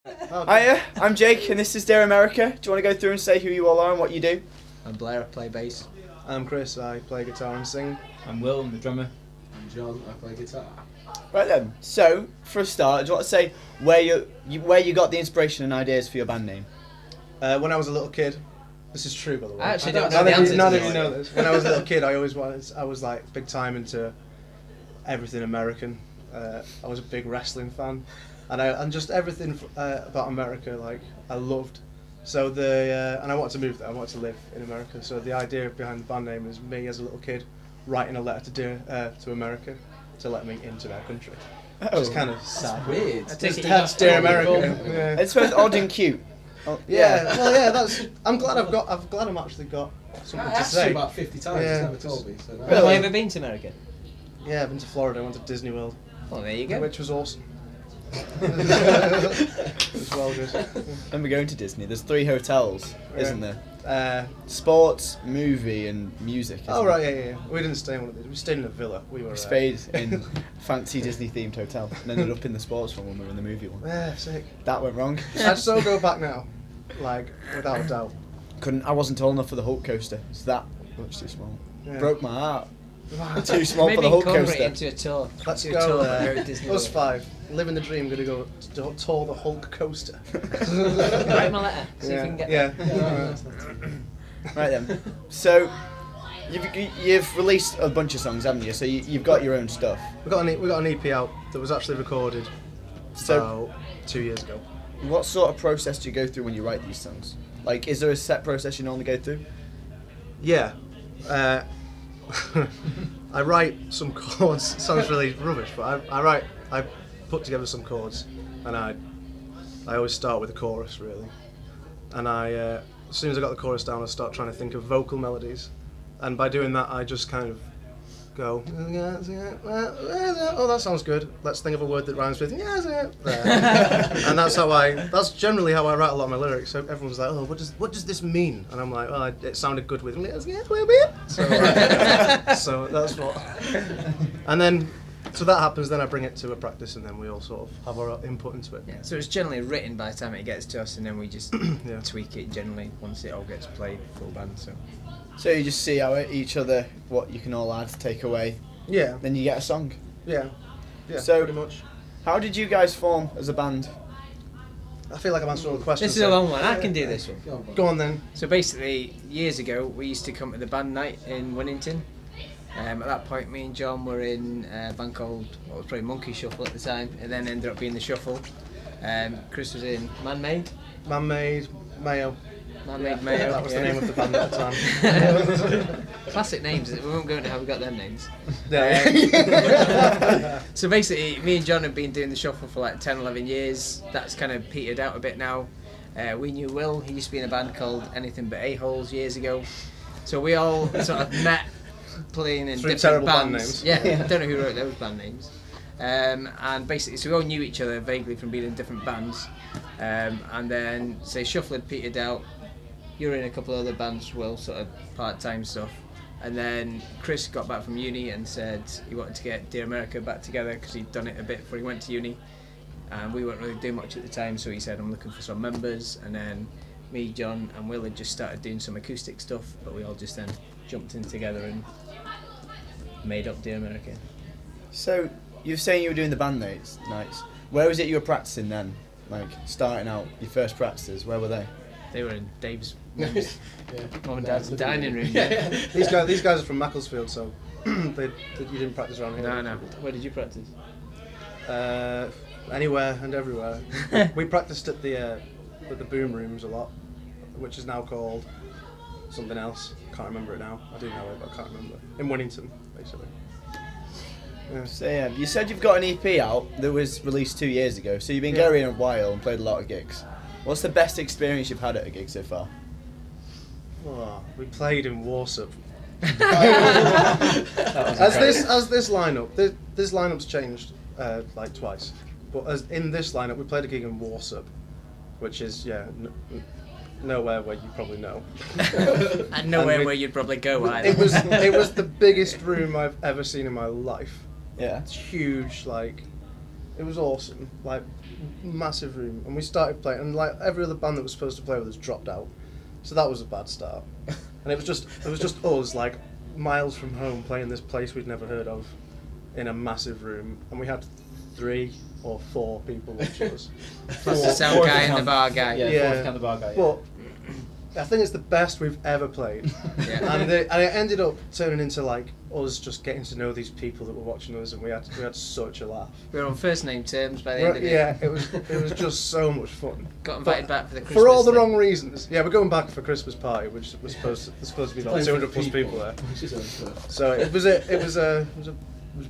Hiya, I'm Jake and this is Dear America. Do you want to go through and say who you all are and what you do? I'm Blair, I play bass. I'm Chris, I play guitar and sing. I'm Will, I'm the drummer. I'm John, I play guitar. Right then, so for a start, do you want to say where you got the inspiration and ideas for your band name? When I was a little kid, this is true by the way. I actually don't know the answer to None of this. you know this. When I was a little kid, I was like big time into everything American. I was a big wrestling fan, and just everything about America, like I loved. So and I wanted to move there. I wanted to live in America. So the idea behind the band name is me as a little kid writing a letter to America to let me into their country. Oh. Which is kind of sad. Weird. That's Dear America. Yeah. It's both odd and cute. Oh, Yeah, well, yeah. I'm glad I'm actually got something I to asked you say. about 50 times, Yeah. he's never told me. So no. Have you ever been to America? Yeah, I've been to Florida. I went to Disney World, Well, there you go. which was awesome. It was well good. When we're going to Disney, there's 3 hotels, isn't there? Sports, movie, and music. Oh isn't right, there? yeah. We didn't stay in one of these. We stayed in a villa. We were. We stayed in fancy Disney themed hotel and ended up in the sports one when we were in the movie one. Yeah, sick. That went wrong. I'd so go back now, like without a doubt. I wasn't tall enough for the Hulk coaster. It's that much too small. Yeah. Broke my heart. Too small Maybe for the Hulk incorporate coaster. into a tour. Let's Do a go tour there. go to Disney Us World. 5, living the dream. Gonna go to tour the Hulk coaster. Write my letter. See if we can get yeah. there. Right then. So you've released a bunch of songs, haven't you? So you've got your own stuff. We got an EP out that was actually recorded So about 2 years ago. what sort of process do you go through when you write these songs? Like, is there a set process you normally go through? Yeah. I write some chords. It sounds really rubbish, but I put together some chords, and I always start with a chorus really, and as soon as I got the chorus down, I start trying to think of vocal melodies, and by doing that, I just kind of go, oh, that sounds good. Let's think of a word that rhymes with and that's generally how I write a lot of my lyrics. So everyone's like, oh, what does this mean? And I'm like, well, it sounded good with so that's what. And then so that happens. Then I bring it to a practice, and then we all sort of have our input into it. Yeah, so it's generally written by the time it gets to us, and then we just Yeah. tweak it generally once it all gets played full band. So you just see how each other, what you can all add, take away, Yeah, then you get a song. yeah, So- pretty much. How did you guys form as a band? I feel like I'm answering all the questions. This is a long one. I can do this one. Go on, Go on then. So basically, years ago, we used to come to the band night in Winnington. At that point, me and John were in a band called, what was probably Monkey Shuffle at the time, and then ended up being the Shuffle. Chris was in Man-Made. Man-made Mayo. Man-Made Mayo. That was the yeah. name of the band at the time. Classic names. We won't go into how we got them names. Yeah. So basically, me and John have been doing the Shuffle for like 10, 11 years. That's kind of petered out a bit now. We knew Will. He used to be in a band called Anything But A-Holes years ago. So we all sort of met playing in Three different terrible band bands. names. Yeah, I don't know who wrote those band names. And basically, so we all knew each other vaguely from being in different bands. And then, say, Shuffle had petered out. You were in a couple of other bands, Will, sort of part-time stuff. And then Chris got back from uni and said he wanted to get Dear America back together because he'd done it a bit before he went to uni. And we weren't really doing much at the time, so he said, I'm looking for some members. And then me, John, and Will had just started doing some acoustic stuff, but we all just then jumped in together and made up Dear America. So you were saying you were doing the band nights. Where was it you were practicing then? Like starting out, your first practices, where were they? They were in Dave's Yeah. mum and dad's dining room. Yeah. These guys are from Macclesfield, so you didn't practice around here. No. Where did you practice? Anywhere and everywhere. We practiced at the boom rooms a lot, which is now called something else. Can't remember it now. I do know it, but I can't remember. In Winnington, basically. Yeah. So yeah, you said you've got an EP out that was released 2 years ago. So you've been going a while and played a lot of gigs. What's the best experience you've had at a gig so far? Oh, we played in Warsop. That was As this lineup, this lineup's changed like twice, but as in this lineup, we played a gig in Warsop, which is nowhere where you probably know. And nowhere And we- where you'd probably go either. It was the biggest room I've ever seen in my life. Yeah. It's huge, like It was awesome. Like, massive room. And we started playing, and like every other band that was supposed to play with us dropped out. So that was a bad start. And it was just us, like, miles from home, playing this place we'd never heard of in a massive room. And we had 3 or 4 people watching us. Plus the sound guy and the bar guy. Yeah, fourth count the bar guy. Yeah. But I think it's the best we've ever played. Yeah. And it ended up turning into like us just getting to know these people that were watching us, and we had such a laugh. We were on first name terms by the end of it. Yeah, it was just so much fun. Got invited back for the Christmas For all the thing. wrong reasons. Yeah, we're going back for Christmas party, which was supposed to be about 200 plus people there. Which is unfair. So it was a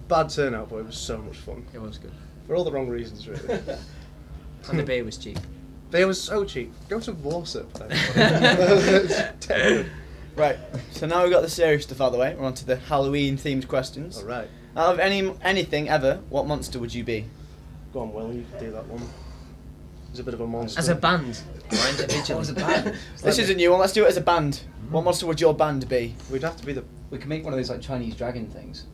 bad turnout, but it was so much fun. It was good. For all the wrong reasons, really. And the beer was cheap. They were so cheap. Go to Warsaw. It's terrible. Right, so now we've got the serious stuff out of the way, we're on to the Halloween themed questions. Alright. Out of anything ever, what monster would you be? Go on, Will, you can do that one. He's a bit of a monster. As a band or individually? As a band. This is a new one, let's do it as a band. What monster would your band be? We'd have to be the... We can make one of those like Chinese dragon things.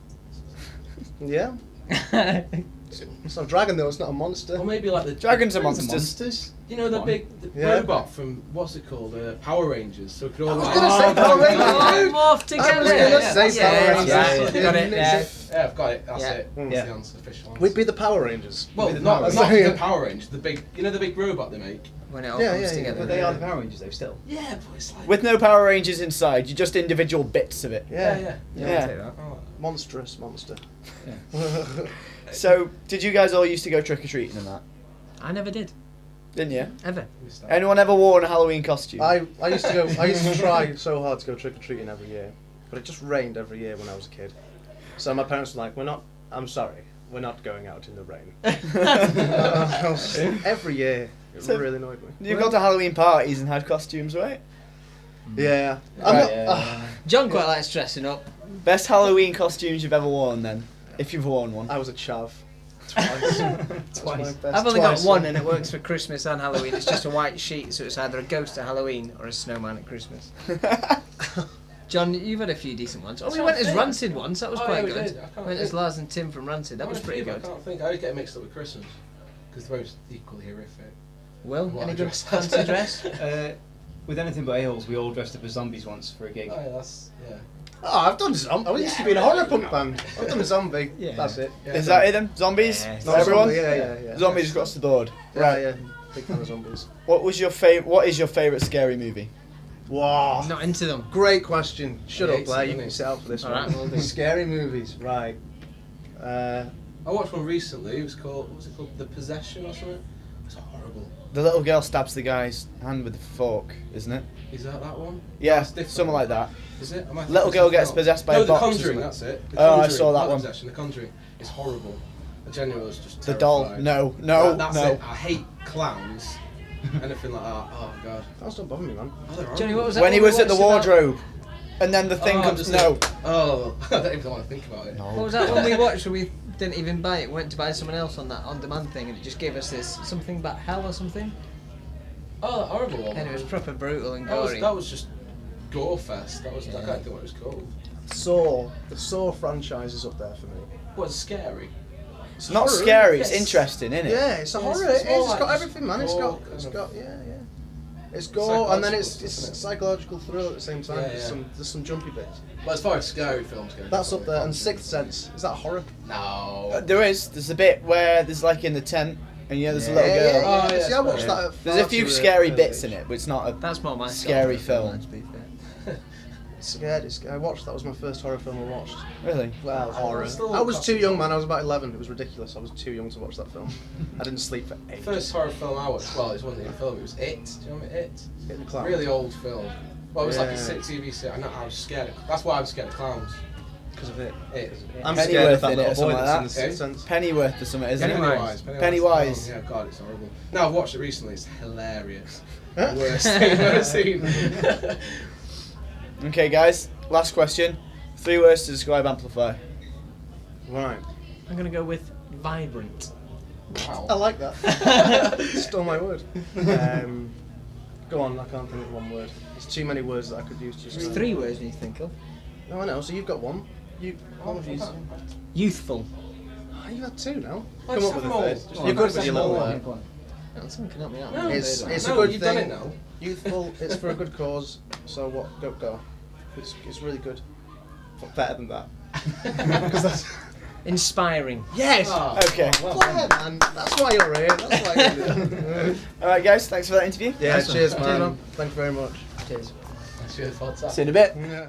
Yeah? It's not a dragon though, it's not a monster. Or maybe like the Dragons are Dragons are monsters. monsters. You know the Come big Yeah. robot from what's it called? Power Rangers. So it could all. I was gonna say Power Rangers. Oh, morph together. I was gonna say Power Rangers. Yeah, got it. Yeah. Yeah, I've got it. That's Yeah. it. Mm. That's Yeah. the answer, official answer. We'd be the Power Rangers. well, We'd be the not Power not Rangers. the Power Rangers. The big, you know, the big robot they make. When it all Yeah, comes yeah, yeah. together. But they are the Power Rangers though, still. Yeah, but it's like. With no Power Rangers inside, you're just individual bits of it. yeah, Yeah. yeah. Yeah. I'll take that. Oh, Monstrous monster. So, did you guys all used to go trick-or-treating and that? I never did. Didn't you? Ever. missed that. Anyone ever worn a Halloween costume? I used to try so hard to go trick or treating every year, but it just rained every year when I was a kid. So my parents were like, I'm sorry, we're not going out in the rain. Every year. It So- really annoyed me. You've gone to Halloween parties and had costumes, right? Yeah. Right. John quite likes dressing up. Best Halloween costumes you've ever worn then? If you've worn one. I was a chav. Twice. Twice. I've only got one and it works for Christmas and Halloween. It's just a white sheet, so it's either a ghost at Halloween or a snowman at Christmas. John, you've had a few decent ones. Oh, we went as Rancid once, that was Oh, quite yeah, we good. did. I can't Went as think. Lars and Tim from Rancid, that was pretty I good. can't think. I always get it mixed up with Christmas because they're both equally horrific. Will, What any I good dress. fancy dress? With anything but a-holes, we all dressed up as zombies once for a gig. Oh, yeah, that's yeah. Oh, I've done zombie. I used to be in a horror punk band. I've done a zombie. Yeah. That's it. Yeah. Is that it then? Zombies? Yeah. Not Not everyone? zombie, yeah. Zombies across the board. Yeah, Right. yeah. Big fan of zombies. What is your favourite scary movie? Wow. Not into them. Great question. Shut He up, hates Blair. it, You doesn't can he? sit out for this Alright, one. will do. Scary movies, right. I watched one recently. It was called, what was it called? The Possession or something. It's horrible. The little girl stabs the guy's hand with the fork, isn't it? Is that one? Yeah, That's different. something like that. Is it? Am I Little thinking girl of gets something possessed by else? a No, box, The isn't Conjuring. it? That's it. The Oh, I Conjuring, saw that not one. Possession. The Conjuring. It's horrible. The genuine was just The doll. terrifying. No. That's it. I hate clowns. Anything like that. Oh god. That don't bother me, man. Oh, they're Johnny, horrible. what was that When he one we was at the watched about- wardrobe, and then the thing comes. just No. it. Oh, I don't even want to think about it. No. What was that one we watched where we didn't even buy it? Went to buy someone else on that on-demand thing, and it just gave us this something about hell or something. Oh, that horrible one. And it was proper brutal and That was, gory. that was just gore fest. That was. I Yeah. can't think what it was called. Saw. The Saw franchise is up there for me. What's scary? It's not horror, scary. It's yes. interesting, isn't it? Yeah, it's a Yes, horror. it's more It's like got just everything, man. It's gore got. kind It's of- got. Yeah. It's gore, and then it's Psychological, psychological thrill at the same time. Yeah, There's yeah. some jumpy bits. But as far as scary films go, That's up there. And Conjuring. Sixth Sense. Is that a horror? No. There's a bit where there's like in the tent, and there's a little Yeah, girl. yeah, Oh, yeah. yeah, See, I watched yeah. that. At There's a far few too scary early bits age. in it, but it's not a. That's more my Scary style, film. To be fair. Scared. I watched. That was my first horror film I watched. Really? Well, horror. still I was too classic. young, man. I was about 11. It was ridiculous. I was too young to watch that film. I didn't sleep for ages. First horror film I watched, well, it wasn't even a film, it was It. Do you remember It? Hit the clown. Really old film. Well, it was like a Yeah. TV series. I was scared of, that's why I'm scared of clowns. because of it. It. I'm Pennyworth scared of that in it or little boy something that's like in the that. Sixth Sense. Pennyworth or something, isn't Pennywise. it? Pennywise. Oh, yeah, God, it's horrible. Now I've watched it recently, it's hilarious. Huh? Worst thing I've ever seen. Okay, guys. Last question. 3 words to describe Amplify. Right. I'm gonna go with vibrant. Wow. I like that. Stole my word. Go on, I can't think of one word. There's too many words that I could use to There's describe. 3 words you think of. No, I know. So you've got one. One of these. Youthful. Ah, You've had 2 now. Oh, Come just up with have a them third. all. You're good with your little. Yeah, someone can help me out. No, It's a no, good you've thing. done it now. Youthful. It's for a good cause. So what? Go. It's really good. Better than that. 'Cause that's Inspiring. yes. Oh, Okay. well Yeah, done. man. That's why you're here. That's why you're here. All right, guys. Thanks for that interview. Yeah. Nice one. Cheers, Cheers, man. man. Thank you very much. Cheers. That's your thoughts. See you in a bit. Yeah.